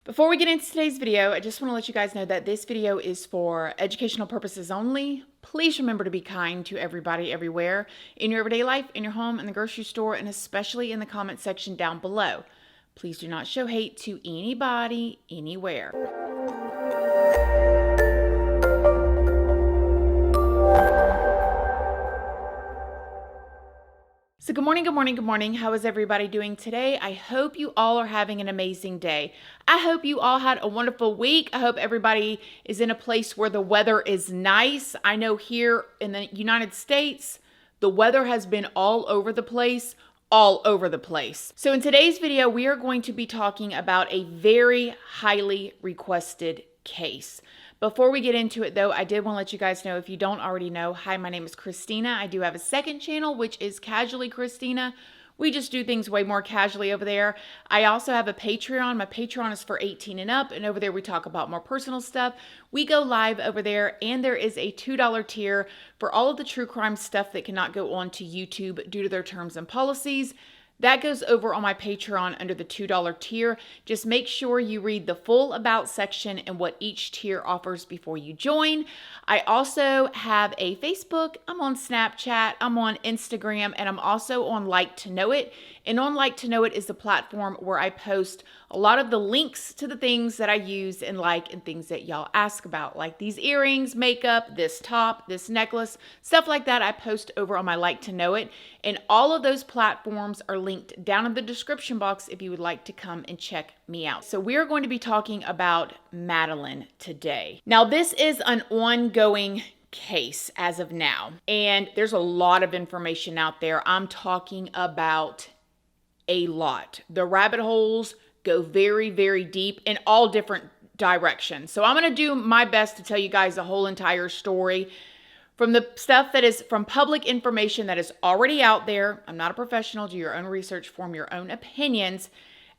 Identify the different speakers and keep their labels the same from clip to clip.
Speaker 1: Before we get into today's video, I just want to let you guys know that this video is for educational purposes only. Please remember to be kind to everybody everywhere in your everyday life, in your home, in the grocery store, and especially in the comment section down below. Please do not show hate to anybody, anywhere. So good morning, good morning, good morning. How is everybody doing today? I hope you all are having an amazing day. I hope you all had a wonderful week. I hope everybody is in a place where the weather is nice. I know here in the United States, the weather has been all over the place. So in today's video, we are going to be talking about a very highly requested case. Before we get into it though, I did want to let you guys know, if you don't already know, hi, my name is Christina. I do have a second channel, which is Casually Christina. We just do things way more casually over there. I also have a Patreon. My Patreon is for 18 and up, and over there we talk about more personal stuff. We go live over there, and there is a $2 tier for all of the true crime stuff that cannot go on to YouTube due to their terms and policies. That goes over on my Patreon under the $2 tier. Just make sure you read the full about section and what each tier offers before you join. I also have a Facebook, I'm on Snapchat, I'm on Instagram, and I'm also on Like to Know It. And on Like to Know It is the platform where I post a lot of the links to the things that I use and like and things that y'all ask about, like these earrings, makeup, this top, this necklace, stuff like that. I post over on my Like to Know It. And all of those platforms are linked down in the description box if you would like to come and check me out. So we are going to be talking about Madeline today. Now, this is an ongoing case as of now, and there's a lot of information out there. I'm talking about a lot. The rabbit holes go very, very deep in all different directions. So I'm going to do my best to tell you guys the whole entire story from the stuff that is from public information that is already out there. I'm not a professional. Do your own research, form your own opinions.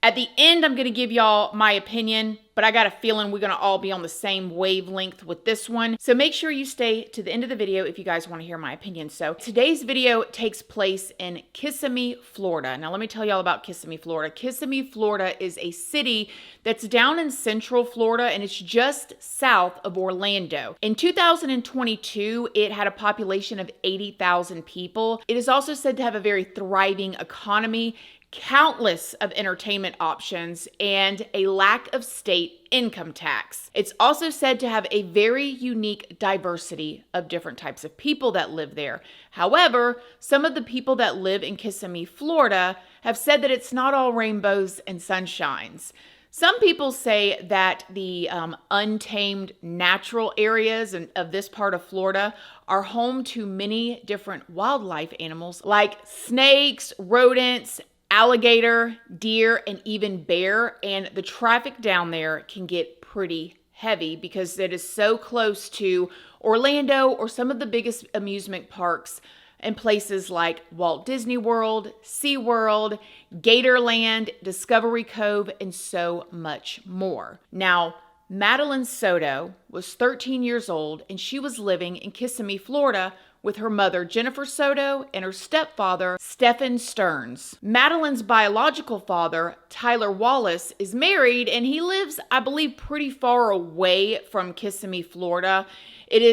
Speaker 1: At the end, I'm going to give y'all my opinion, but I got a feeling we're going to all be on the same wavelength with this one. So make sure you stay to the end of the video if you guys want to hear my opinion. So today's video takes place in Kissimmee, Florida. Now let me tell y'all about Kissimmee, Florida. Kissimmee, Florida is a city that's down in central Florida, and it's just south of Orlando. In 2022, it had a population of 80,000 people. It is also said to have a very thriving economy, countless of entertainment options, and a lack of state income tax. It's also said to have a very unique diversity of different types of people that live there. However, some of the people that live in Kissimmee, Florida, have said that it's not all rainbows and sunshines. Some people say that the untamed natural areas of this part of Florida are home to many different wildlife animals like snakes, rodents, alligator, deer, and even bear. And the traffic down there can get pretty heavy because it is so close to Orlando or some of the biggest amusement parks and places like Walt Disney World, SeaWorld, Gatorland, Discovery Cove, and so much more. Now, Madeline Soto was 13 years old, and she was living in Kissimmee, Florida, with her mother, Jennifer Soto, and her stepfather, Stephen Stearns. Madeline's biological father, Tyler Wallace, is married, and he lives, I believe, pretty far away from Kissimmee, Florida.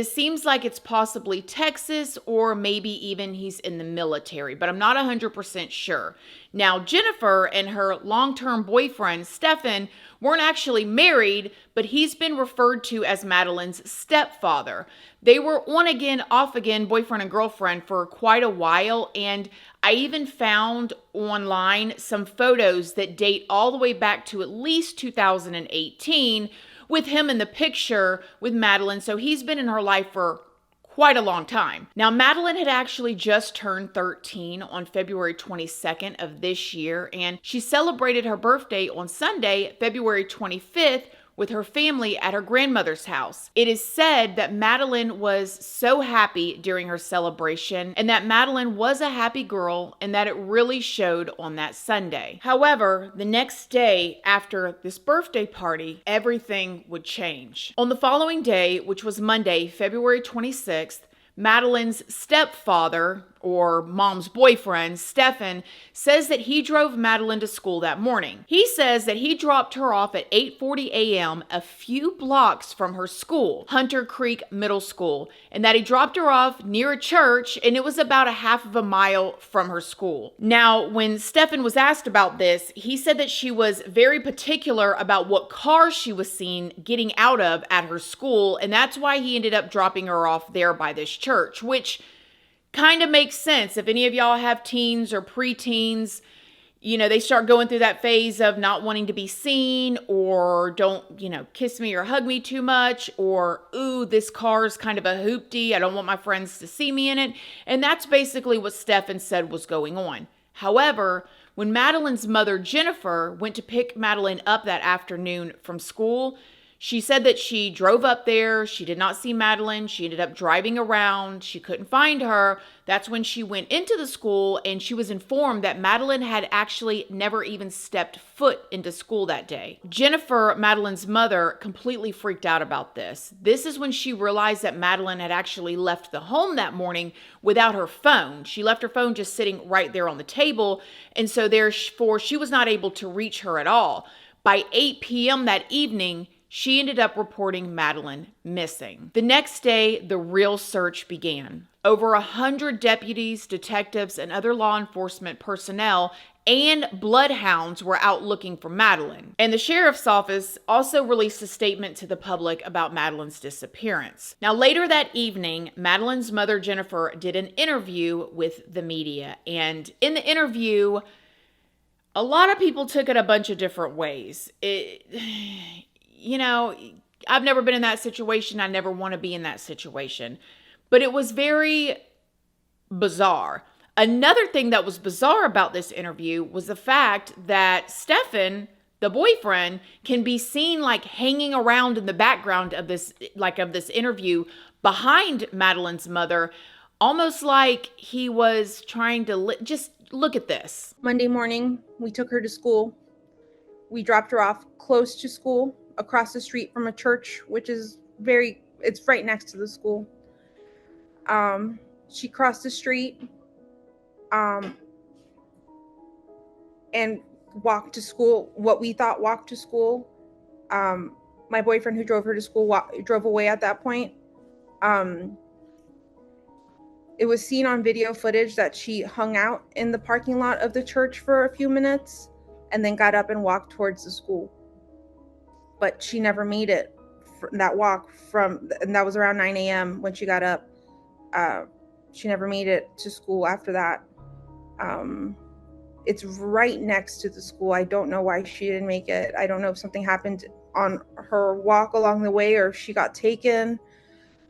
Speaker 1: Seems like it's possibly Texas, or maybe even he's in the military, but I'm not 100% sure. Now, Jennifer and her long-term boyfriend, Stephen, weren't actually married, but he's been referred to as Madeline's stepfather. They were on again, off again, boyfriend and girlfriend for quite a while, and I even found online some photos that date all the way back to at least 2018 with him in the picture with Madeline. So he's been in her life for quite a long time. Now, Madeline had actually just turned 13 on February 22nd of this year, and she celebrated her birthday on Sunday, February 25th, with her family at her grandmother's house. It is said that Madeline was so happy during her celebration, and that Madeline was a happy girl, and that it really showed on that Sunday. However, the next day after this birthday party, everything would change. On the following day, which was Monday, February 26th, Madeline's stepfather, or mom's boyfriend, Stephen, says that he drove Madeline to school that morning. He says that he dropped her off at 8:40 a.m. a few blocks from her school, Hunter Creek Middle School, and that he dropped her off near a church, and it was about a half of a mile from her school. Now, when Stephen was asked about this, he said that she was very particular about what car she was seen getting out of at her school, and that's why he ended up dropping her off there by this church, which kind of makes sense. If any of y'all have teens or preteens, they start going through that phase of not wanting to be seen, or don't, kiss me or hug me too much, or, ooh, this car's kind of a hoopty, I don't want my friends to see me in it. And that's basically what Stephen said was going on. However, when Madeline's mother, Jennifer, went to pick Madeline up that afternoon from school, she said that she drove up there. She did not see Madeline. She ended up driving around. She couldn't find her. That's when she went into the school, and she was informed that Madeline had actually never even stepped foot into school that day. Jennifer, Madeline's mother, completely freaked out about this. This is when she realized that Madeline had actually left the home that morning without her phone. She left her phone just sitting right there on the table, and so therefore she was not able to reach her at all. By 8 p.m. that evening, she ended up reporting Madeline missing. The next day, the real search began. Over 100 deputies, detectives, and other law enforcement personnel and bloodhounds were out looking for Madeline. And the sheriff's office also released a statement to the public about Madeline's disappearance. Now, later that evening, Madeline's mother, Jennifer, did an interview with the media. And in the interview, a lot of people took it a bunch of different ways. I've never been in that situation. I never want to be in that situation. But it was very bizarre. Another thing that was bizarre about this interview was the fact that Stephen, the boyfriend, can be seen hanging around in the background of this interview behind Madeline's mother, almost like he was trying to just look at this.
Speaker 2: Monday morning, we took her to school. We dropped her off close to school, across the street from a church, which is it's right next to the school. She crossed the street and walked to school, what we thought walked to school. My boyfriend who drove her to school drove away at that point. It was seen on video footage that she hung out in the parking lot of the church for a few minutes and then got up and walked towards the school. But she never made it that walk and that was around 9 a.m. when she got up. She never made it to school after that. It's right next to the school. I don't know why she didn't make it. I don't know if something happened on her walk along the way or if she got taken,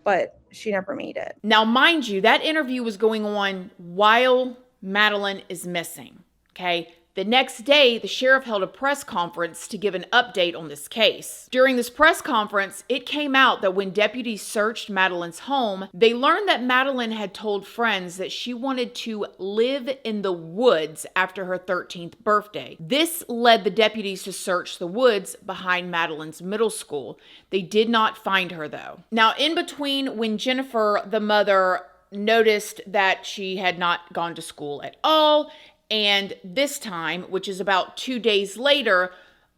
Speaker 2: but she never made it.
Speaker 1: Now, mind you, that interview was going on while Madeline is missing, okay? The next day, the sheriff held a press conference to give an update on this case. During this press conference, it came out that when deputies searched Madeline's home, they learned that Madeline had told friends that she wanted to live in the woods after her 13th birthday. This led the deputies to search the woods behind Madeline's middle school. They did not find her, though. Now, in between, when Jennifer, the mother, noticed that she had not gone to school at all, and this time, which is about 2 days later,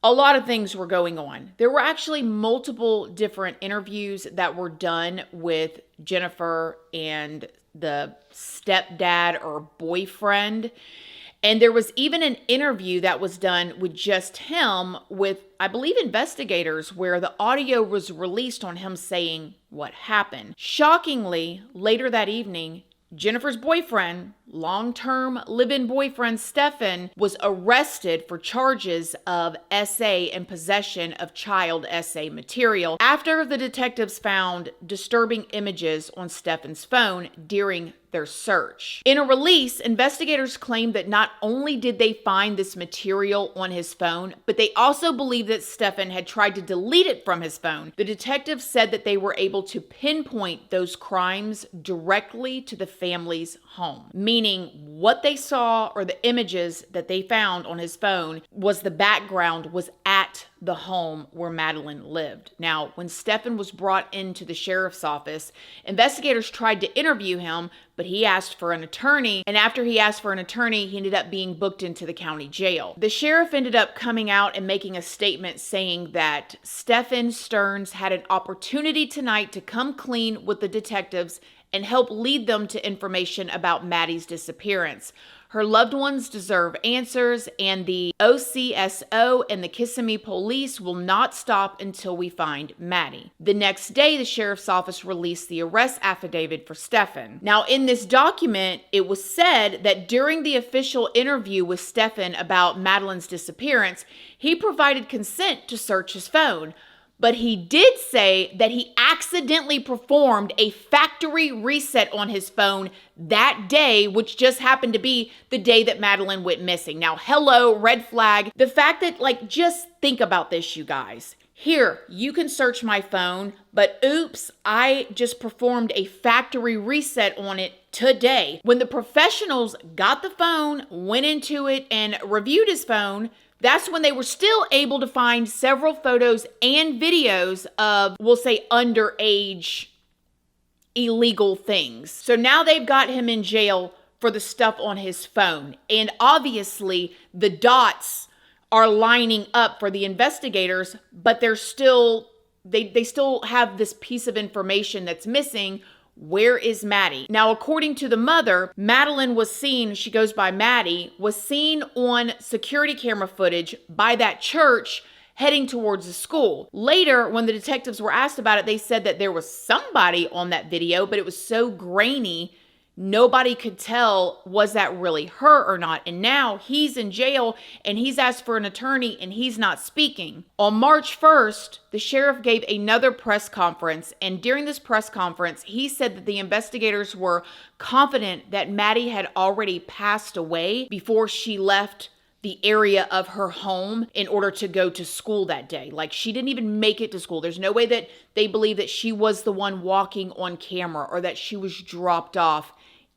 Speaker 1: a lot of things were going on. There were actually multiple different interviews that were done with Jennifer and the stepdad or boyfriend. And there was even an interview that was done with just him with, I believe, investigators, where the audio was released on him saying what happened. Shockingly, later that evening, Jennifer's boyfriend, long-term live-in boyfriend Stephen, was arrested for charges of SA and possession of child SA material after the detectives found disturbing images on Stephen's phone during their search. In a release, investigators claimed that not only did they find this material on his phone, but they also believed that Stephen had tried to delete it from his phone. The detectives said that they were able to pinpoint those crimes directly to the family's home, meaning meaning what they saw or the images that they found on his phone was the background was at the home where Madeline lived. Now, when Stephen was brought into the sheriff's office, investigators tried to interview him, but he asked for an attorney, and after he asked for an attorney, he ended up being booked into the county jail. The sheriff ended up coming out and making a statement saying that Stephen Stearns had an opportunity tonight to come clean with the detectives and help lead them to information about Maddie's disappearance. Her loved ones deserve answers, and the OCSO and the Kissimmee police will not stop until we find Maddie. The next day, the sheriff's office released the arrest affidavit for Stephen. Now, in this document, it was said that during the official interview with Stephen about Madeline's disappearance, he provided consent to search his phone. But he did say that he accidentally performed a factory reset on his phone that day, which just happened to be the day that Madeline went missing. Now, hello, red flag. The fact that, just think about this, you guys. Here, you can search my phone, but oops, I just performed a factory reset on it today. When the professionals got the phone, went into it, and reviewed his phone, that's when they were still able to find several photos and videos of, we'll say, underage illegal things. So now they've got him in jail for the stuff on his phone. And obviously, the dots are lining up for the investigators, but they're still, they still have this piece of information that's missing. Where is Maddie? Now, according to the mother, Madeline was seen, she goes by Maddie, was seen on security camera footage by that church heading towards the school. Later, when the detectives were asked about it, they said that there was somebody on that video, but it was so grainy, nobody could tell was that really her or not. And now he's in jail and he's asked for an attorney and he's not speaking. On March 1st, the sheriff gave another press conference, and during this press conference, he said that the investigators were confident that Maddie had already passed away before she left the area of her home in order to go to school that day. Like, she didn't even make it to school. There's no way that they believe that she was the one walking on camera or that she was dropped off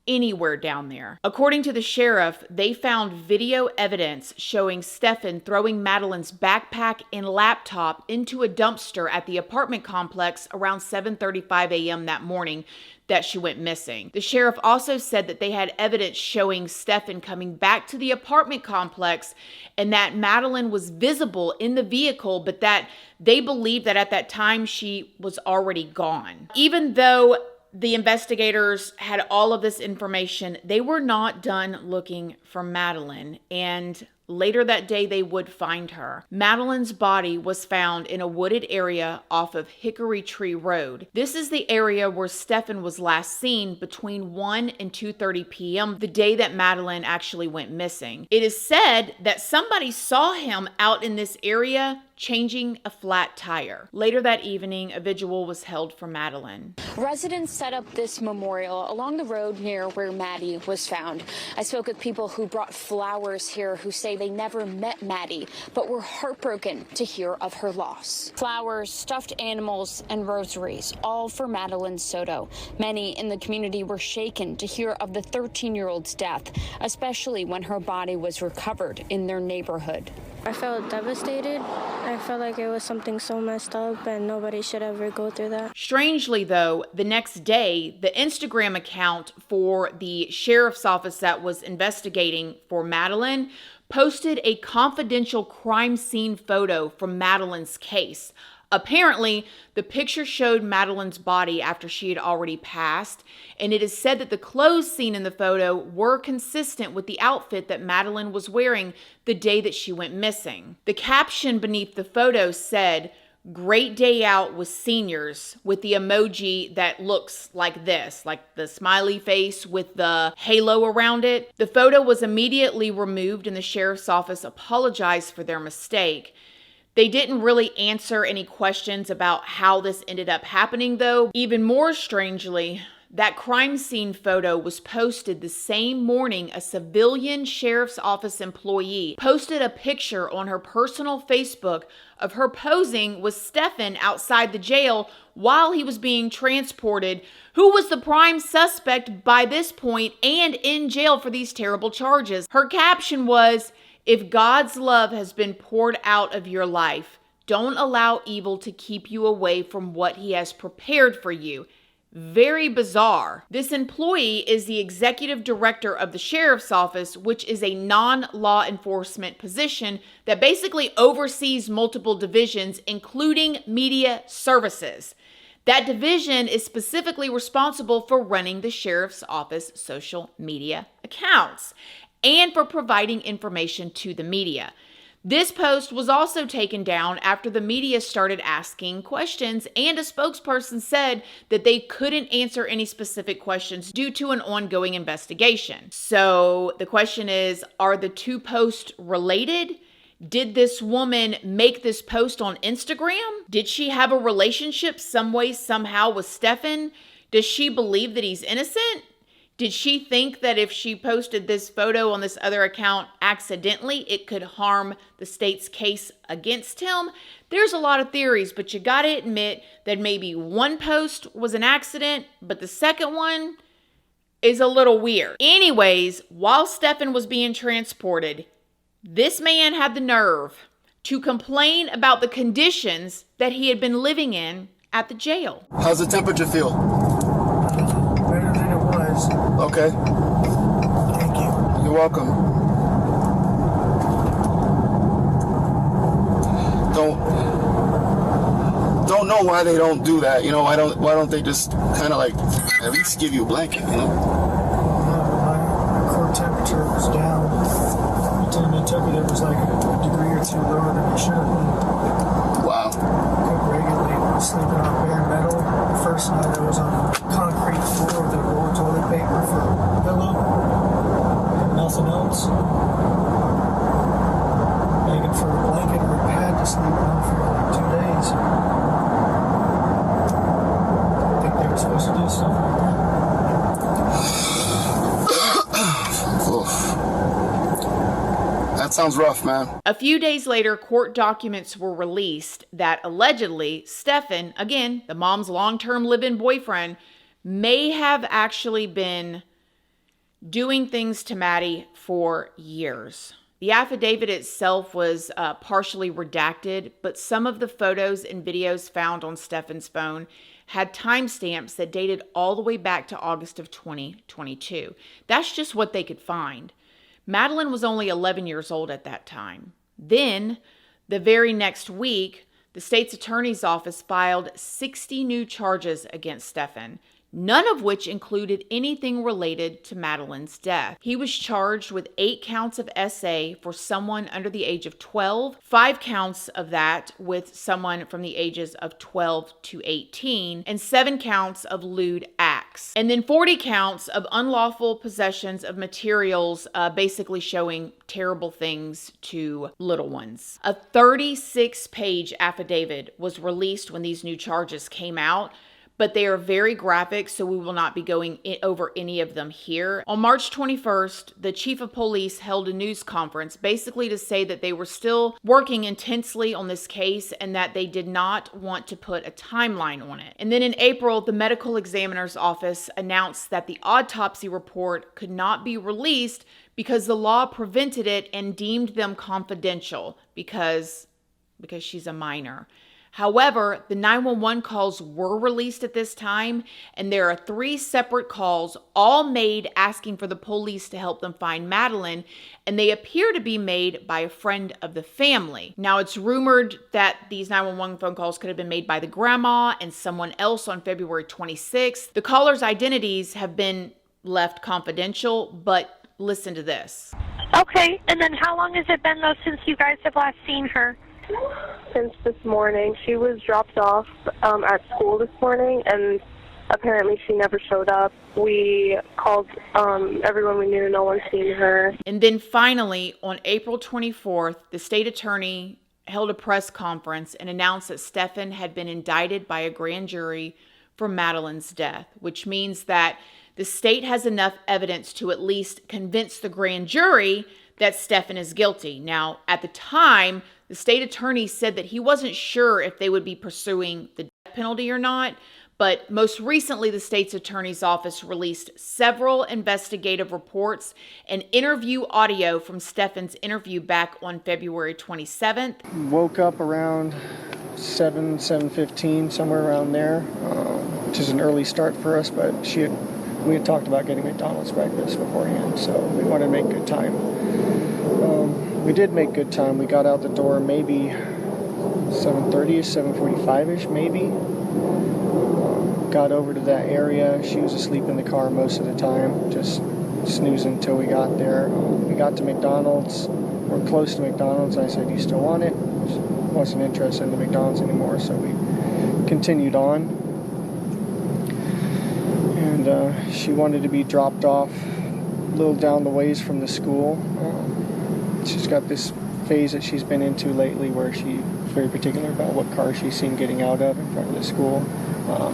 Speaker 1: anywhere down there. According to the sheriff, they found video evidence showing Stephen throwing Madeline's backpack and laptop into a dumpster at the apartment complex around 7:35 a.m. that morning that she went missing. The sheriff also said that they had evidence showing Stephen coming back to the apartment complex and that Madeline was visible in the vehicle, but that they believed that at that time she was already gone. Even though the investigators had all of this information, they were not done looking for Madeline, and later that day they would find her. Madeline's body was found in a wooded area off of Hickory Tree Road. This is the area where Stephen was last seen between 1 and 2:30 p.m. the day that Madeline actually went missing. It is said that somebody saw him out in this area changing a flat tire. Later that evening, a vigil was held for Madeline.
Speaker 3: Residents set up this memorial along the road near where Maddie was found. I spoke with people who brought flowers here who say they never met Maddie, but were heartbroken to hear of her loss. Flowers, stuffed animals, and rosaries, all for Madeline Soto. Many in the community were shaken to hear of the 13-year-old's death, especially when her body was recovered in their neighborhood.
Speaker 4: I felt devastated. I felt like it was something so messed up and nobody should ever go through that.
Speaker 1: Strangely, though, the next day, the Instagram account for the sheriff's office that was investigating for Madeline posted a confidential crime scene photo from Madeline's case. Apparently, the picture showed Madeline's body after she had already passed, and it is said that the clothes seen in the photo were consistent with the outfit that Madeline was wearing the day that she went missing. The caption beneath the photo said, "Great day out with seniors," with the emoji that looks like this, like the smiley face with the halo around it. The photo was immediately removed and the sheriff's office apologized for their mistake. They didn't really answer any questions about how this ended up happening, though. Even more strangely, That crime scene photo was posted the same morning a civilian sheriff's office employee posted a picture on her personal Facebook of her posing with Stephen outside the jail while he was being transported, who was the prime suspect by this point and in jail for these terrible charges. Her caption was, "If God's love has been poured out of your life, don't allow evil to keep you away from what he has prepared for you." Very bizarre. This employee is the executive director of the sheriff's office, which is a non-law enforcement position that basically oversees multiple divisions, including media services. That division is specifically responsible for running the sheriff's office social media accounts and for providing information to the media. This post was also taken down after the media started asking questions, and a spokesperson said that they couldn't answer any specific questions due to an ongoing investigation. So the question is, are the two posts related? Did this woman make this post on Instagram? Did she have a relationship some way, somehow with Stephen? Does she believe that he's innocent? Did she think that if she posted this photo on this other account accidentally, it could harm the state's case against him? There's a lot of theories, but you gotta admit that maybe one post was an accident, but the second one is a little weird. Anyways, while Stephen was being transported, this man had the nerve to complain about the conditions that he had been living in at the jail.
Speaker 5: How's the temperature feel?
Speaker 6: Better than it was.
Speaker 5: Okay.
Speaker 6: Thank you.
Speaker 5: You're welcome. Don't know why they don't do that. Why don't they just kind of like at least give you a blanket,
Speaker 6: My core temperature was down. Every time they took it, it was like a degree or two lower than it should have been.
Speaker 5: Wow.
Speaker 6: Couldn't regulate. I was sleeping on bare metal. The first night I was on a concrete floor with a roll of toilet paper for a pillow and nothing else. Begging for a blanket or a pad to sleep on for like 2 days. I think they were supposed to do something like that.
Speaker 5: Oof. That sounds rough, man.
Speaker 1: A few days later, court documents were released that allegedly Stephen, again, the mom's long-term live-in boyfriend, may have actually been doing things to Maddie for years. The affidavit itself was partially redacted, but some of the photos and videos found on Stephen's phone had timestamps that dated all the way back to August of 2022. That's just what they could find. Madeline was only 11 years old at that time. Then, the very next week, the state's attorney's office filed 60 new charges against Stephen, none of which included anything related to Madeline's death. He was charged with 8 counts of SA for someone under the age of 12, 5 counts of that with someone from the ages of 12 to 18, and 7 counts of lewd acts. And then 40 counts of unlawful possessions of materials basically showing terrible things to little ones. A 36-page affidavit was released when these new charges came out, but they are very graphic, so we will not be going over any of them here. On March 21st, the chief of police held a news conference basically to say that they were still working intensely on this case and that they did not want to put a timeline on it. And then in April, the medical examiner's office announced that the autopsy report could not be released because the law prevented it and deemed them confidential because she's a minor. However, the 911 calls were released at this time, and there are 3 separate calls, all made asking for the police to help them find Madeline, and they appear to be made by a friend of the family. Now, it's rumored that these 911 phone calls could have been made by the grandma and someone else on February 26th. The callers' identities have been left confidential, but listen to this.
Speaker 7: Okay, and then how long has it been, though, since you guys have last seen her?
Speaker 8: Since this morning. She was dropped off at school this morning, and apparently she never showed up. We called everyone we knew. No one's seen her.
Speaker 1: And then finally, on April 24th, the state attorney held a press conference and announced that Stephen had been indicted by a grand jury for Madeline's death, which means that the state has enough evidence to at least convince the grand jury that Stephen is guilty. Now, at the time, the state attorney said that he wasn't sure if they would be pursuing the death penalty or not, but most recently, the state's attorney's office released several investigative reports and interview audio from Stephen's interview back on February 27th.
Speaker 6: Woke up around 7:15, somewhere around there, which is an early start for us, but we had talked about getting McDonald's breakfast beforehand, so we wanted to make good time. We did make good time. We got out the door maybe 7:30ish, 7:45ish maybe. Got over to that area. She was asleep in the car most of the time, just snoozing until we got there. We got to McDonald's. We're close to McDonald's. I said, "You still want it?" She wasn't interested in the McDonald's anymore, so we continued on. And she wanted to be dropped off a little down the ways from the school. She's got this phase that she's been into lately where she's very particular about what car she's seen getting out of in front of the school.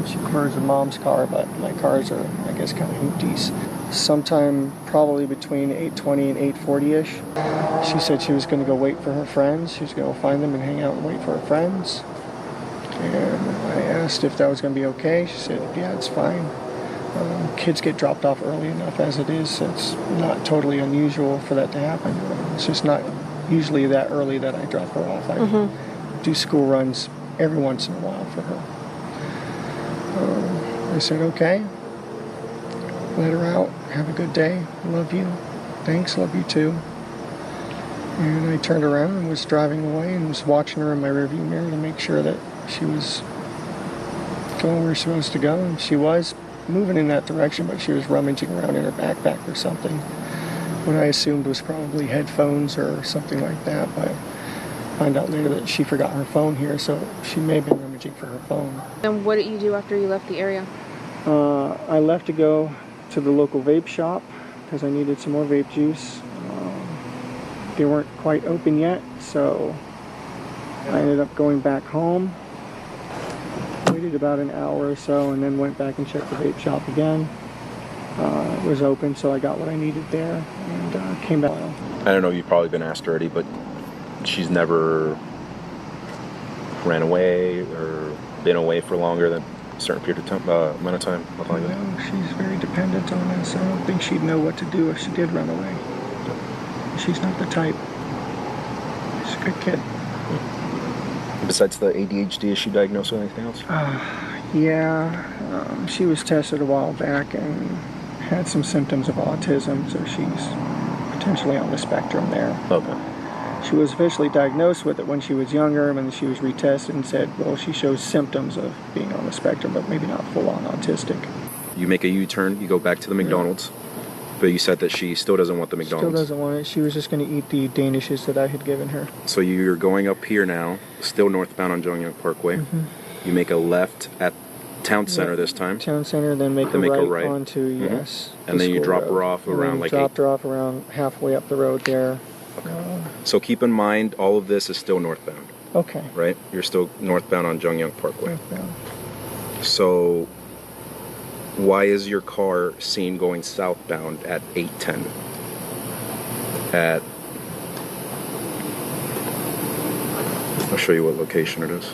Speaker 6: She prefers her mom's car, but my cars are, I guess, kind of hoopties. Sometime probably between 8:20 and 8:40ish, she said she was going to go wait for her friends. She was going to go find them and hang out and wait for her friends. And I asked if that was going to be okay. She said, "Yeah, it's fine." Kids get dropped off early enough as it is. So it's not totally unusual for that to happen. It's just not usually that early that I drop her off. I do school runs every once in a while for her. I said, "Okay." Let her out. Have a good day. Love you. Thanks. Love you too. And I turned around and was driving away and was watching her in my rearview mirror to make sure that she was going where she was supposed to go. And she was moving in that direction, but she was rummaging around in her backpack or something. What I assumed was probably headphones or something like that, but I found out later that she forgot her phone here, so she may have been rummaging for her phone.
Speaker 9: And what did you do after you left the area?
Speaker 6: I left to go to the local vape shop because I needed some more vape juice. They weren't quite open yet, so I ended up going back home. Waited about an hour or so and then went back and checked the vape shop again. It was open, so I got what I needed there and came back.
Speaker 10: I don't know, you've probably been asked already, but she's never ran away or been away for longer than a certain period of time, amount of time, nothing like that?
Speaker 6: No, she's very dependent on us. I don't think she'd know what to do if she did run away. She's not the type. She's a good kid.
Speaker 10: Besides the ADHD, is she diagnosed with anything else?
Speaker 6: Yeah, she was tested a while back and had some symptoms of autism, so she's potentially on the spectrum there.
Speaker 10: Okay.
Speaker 6: She was officially diagnosed with it when she was younger, and then she was retested and said, well, she shows symptoms of being on the spectrum, but maybe not full-on autistic.
Speaker 10: You make a U-turn, you go back to the McDonald's, but you said that she still doesn't want the McDonald's.
Speaker 6: Still doesn't want it. She was just going to eat the Danishes that I had given her.
Speaker 10: So you're going up here now, still northbound on Jong-Young Parkway.
Speaker 6: Mm-hmm.
Speaker 10: You make a left at Town Center this time.
Speaker 6: Town Center, then make a right onto, yes.
Speaker 10: And then you drop her off around like
Speaker 6: dropped her off around halfway up the road there.
Speaker 10: Okay. So keep in mind, all of this is still northbound.
Speaker 6: Okay.
Speaker 10: Right? You're still northbound on Jong-Young Parkway.
Speaker 6: Northbound.
Speaker 10: So why is your car seen going southbound at 8:10? I'll show you what location it is.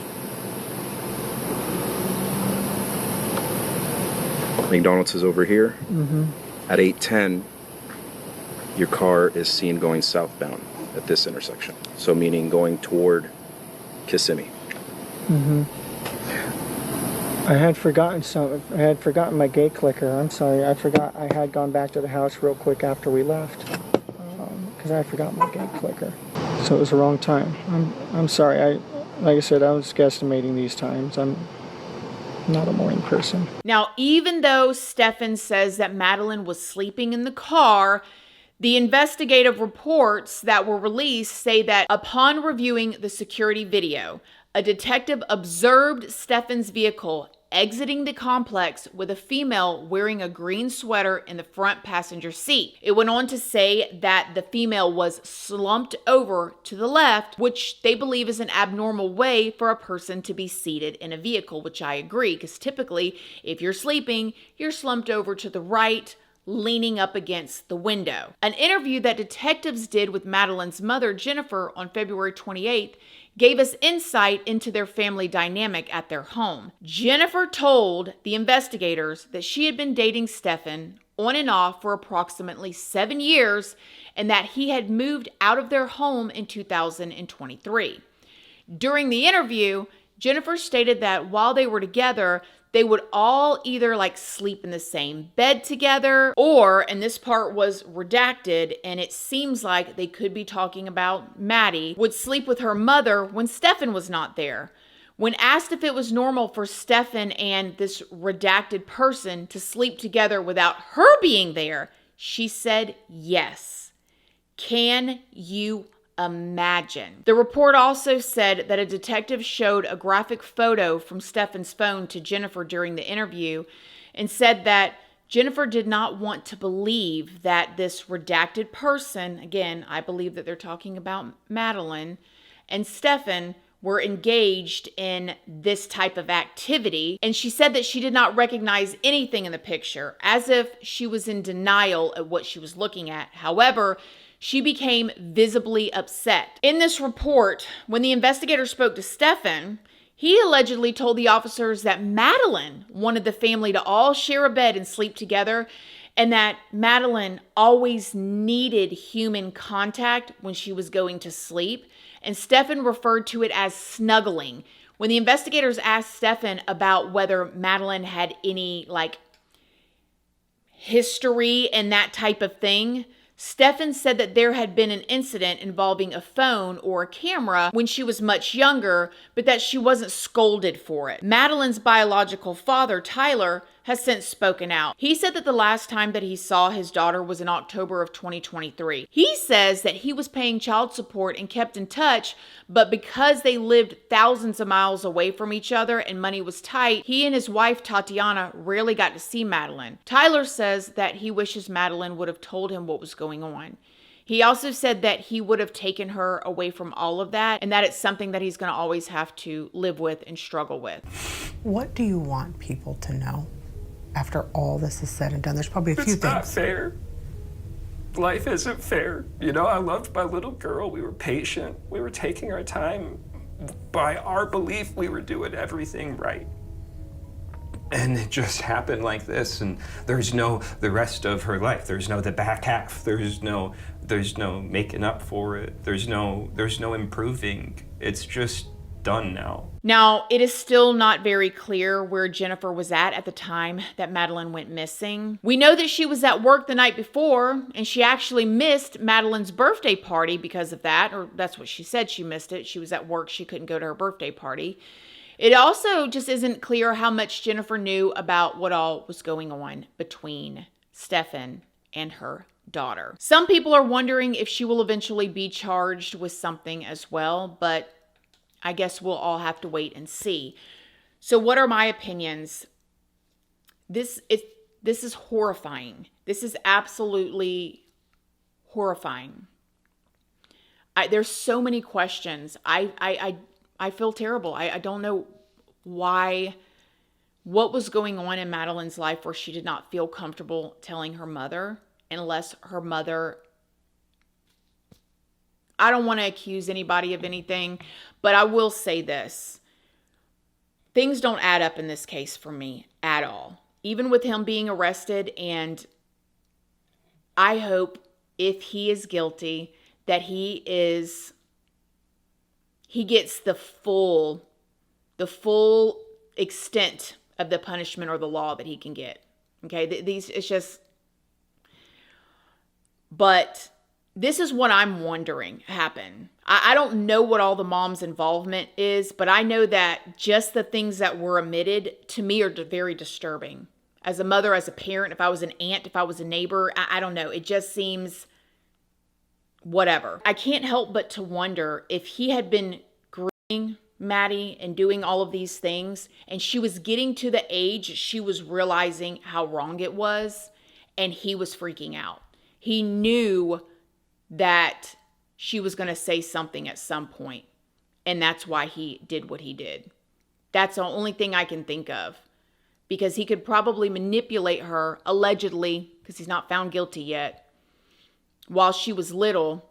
Speaker 10: McDonald's is over here.
Speaker 6: Mm-hmm.
Speaker 10: At 8:10, your car is seen going southbound at this intersection. So meaning going toward Kissimmee.
Speaker 6: Mm-hmm. I had forgotten my gate clicker. I'm sorry. I forgot I had gone back to the house real quick after we left because I forgot my gate clicker. So it was the wrong time. I'm sorry. Like I said, I was guesstimating these times. I'm not a morning person.
Speaker 1: Now, even though Stephen says that Madeline was sleeping in the car, the investigative reports that were released say that upon reviewing the security video, a detective observed Stephen's vehicle exiting the complex with a female wearing a green sweater in the front passenger seat. It went on to say that the female was slumped over to the left, which they believe is an abnormal way for a person to be seated in a vehicle, which I agree, because typically if you're sleeping, you're slumped over to the right, leaning up against the window. An interview that detectives did with Madeline's mother, Jennifer, on February 28th gave us insight into their family dynamic at their home. Jennifer told the investigators that she had been dating Stephen on and off for approximately 7 years and that he had moved out of their home in 2023. During the interview, Jennifer stated that while they were together, they would all either sleep in the same bed together or, and this part was redacted and it seems like they could be talking about Maddie, would sleep with her mother when Stephen was not there. When asked if it was normal for Stephen and this redacted person to sleep together without her being there, she said yes. Can you imagine? The report also said that a detective showed a graphic photo from Stephen's phone to Jennifer during the interview and said that Jennifer did not want to believe that this redacted person, again, I believe that they're talking about Madeline, and Stephen were engaged in this type of activity. And she said that she did not recognize anything in the picture, as if she was in denial of what she was looking at. However, she became visibly upset. In this report, when the investigator spoke to Stephen, he allegedly told the officers that Madeline wanted the family to all share a bed and sleep together, and that Madeline always needed human contact when she was going to sleep. And Stephen referred to it as snuggling. When the investigators asked Stephen about whether Madeline had any history and that type of thing, Stephen said that there had been an incident involving a phone or a camera when she was much younger, but that she wasn't scolded for it. Madeline's biological father, Tyler, has since spoken out. He said that the last time that he saw his daughter was in October of 2023. He says that he was paying child support and kept in touch, but because they lived thousands of miles away from each other and money was tight, he and his wife, Tatiana, rarely got to see Madeline. Tyler says that he wishes Madeline would have told him what was going on. He also said that he would have taken her away from all of that and that it's something that he's going to always have to live with and struggle with.
Speaker 11: What do you want people to know after all this is said and done? There's probably a few things.
Speaker 12: It's not fair. Life isn't fair. I loved my little girl. We were patient. We were taking our time. By our belief, we were doing everything right. And it just happened like this, and there's no the rest of her life. There's no the back half. There's no making up for it. There's no improving. It's just done now.
Speaker 1: Now, it is still not very clear where Jennifer was at the time that Madeline went missing. We know that she was at work the night before, and she actually missed Madeline's birthday party because of that, or that's what she said, she missed it. She was at work, she couldn't go to her birthday party. It also just isn't clear how much Jennifer knew about what all was going on between Stephen and her daughter. Some people are wondering if she will eventually be charged with something as well, but I guess we'll all have to wait and see. So what are my opinions? This is horrifying. This is absolutely horrifying. There's so many questions. I feel terrible. I don't know what was going on in Madeline's life where she did not feel comfortable telling her mother, unless her mother, I don't want to accuse anybody of anything, but I will say this. Things don't add up in this case for me at all. Even with him being arrested, and I hope if he is guilty that he gets the full extent of the punishment or the law that he can get. Okay, it's just, but this is what I'm wondering happened. I don't know what all the mom's involvement is, but I know that just the things that were omitted to me are very disturbing. As a mother, as a parent, if I was an aunt, if I was a neighbor, I don't know. It just seems whatever. I can't help but to wonder if he had been grieving Maddie and doing all of these things. And she was getting to the age she was realizing how wrong it was. And he was freaking out. He knew that she was going to say something at some point. And that's why he did what he did. That's the only thing I can think of. Because he could probably manipulate her, allegedly, because he's not found guilty yet, while she was little.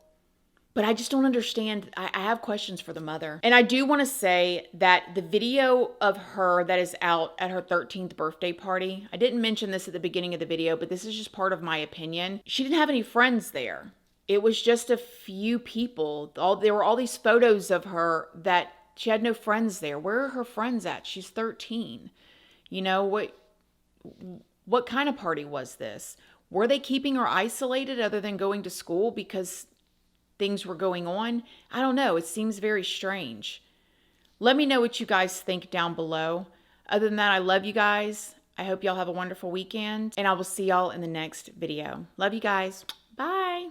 Speaker 1: But I just don't understand. I have questions for the mother. And I do want to say that the video of her that is out at her 13th birthday party, I didn't mention this at the beginning of the video, but this is just part of my opinion. She didn't have any friends there. It was just a few people. There were all these photos of her that she had no friends there. Where are her friends at? She's 13. You know, what kind of party was this? Were they keeping her isolated other than going to school because things were going on? I don't know. It seems very strange. Let me know what you guys think down below. Other than that, I love you guys. I hope y'all have a wonderful weekend, and I will see y'all in the next video. Love you guys. Bye.